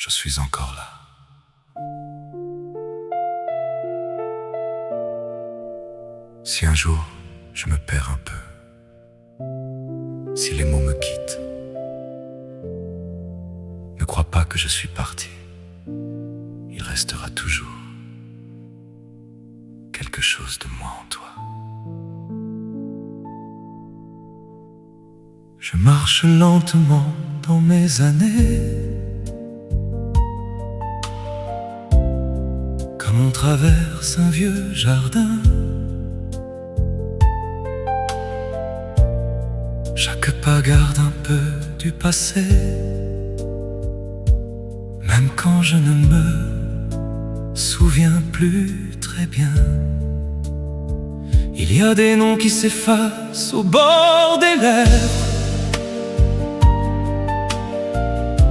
je suis encore là. Si un jour je me perds un peu, si les mots me quittent, ne crois pas que je suis parti. Il restera toujours quelque chose de moi en toi. Je marche lentement dans mes années, comme on traverse un vieux jardin. Chaque pas garde un peu du passé, même quand je ne me souviens plus très bien. Il y a des noms qui s'effacent au bord des lèvres,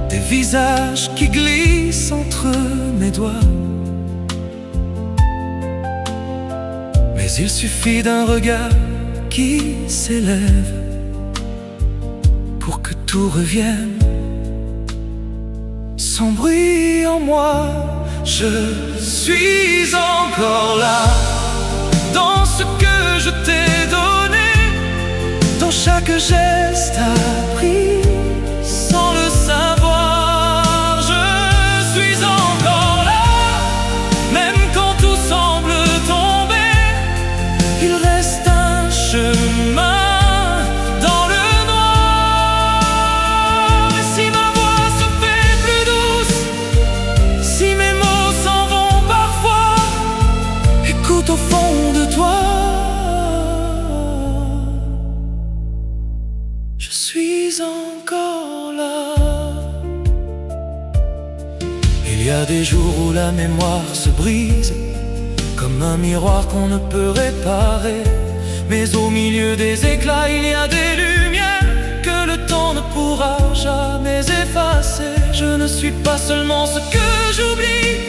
des visages qui glissent entre mes doigts. Mais il suffit d'un regard qui s'élève pour que tout revienne sans bruit en moi. Je suis encore là, dans ce que je t'ai donné, dans chaque geste appris sans le savoir. Je suis encore là, même quand tout semble tomber, il reste un chemin. Au fond de toi, je suis encore là. Il y a des jours où la mémoire se brise, comme un miroir qu'on ne peut réparer. Mais au milieu des éclats, il y a des lumières que le temps ne pourra jamais effacer. Je ne suis pas seulement ce que j'oublie,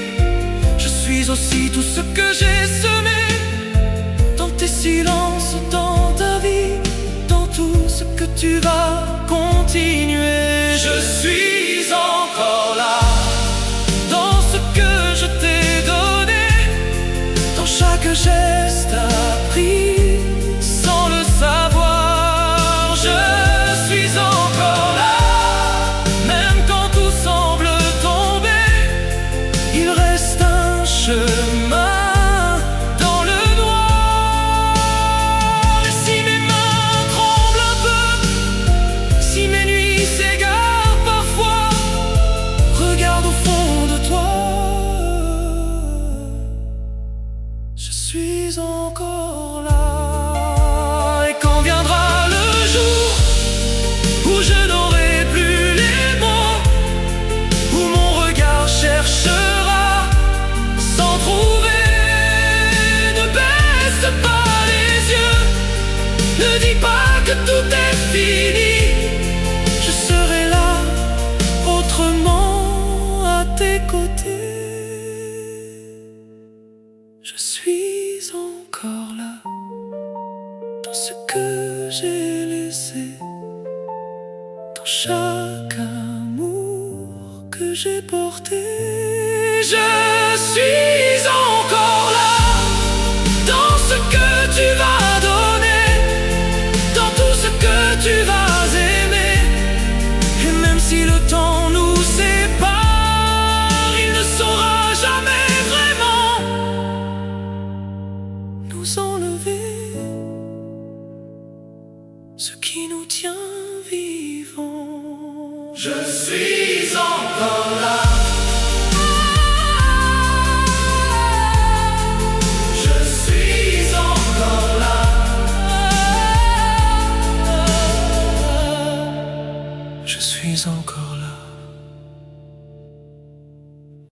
je suis aussi tout ce que j'ai semé dans tes silences, dans ta vie, dans tout ce que tu vas continuer. Je suis encore là, dans ce que je t'ai donné, dans chaque geste appris sans le savoir. Je suis encore là, même quand tout semble tomber, il reste un chemin. Je suis encore là. Et quand viendra le jour où je n'aurai plus les mots, où mon regard cherchera sans trouver, ne baisse pas les yeux, ne dis pas que tout est fini. Je serai là autrement à tes côtés. Je suis encore là, dans ce que j'ai laissé, dans chaque amour que j'ai porté. Je suis encore là, dans ce que tu vas donner, dans tout ce que tu vas aimer. Et même si le temps nous sépare, il ne saura jamais nous enlever ce qui nous tient vivants. Je suis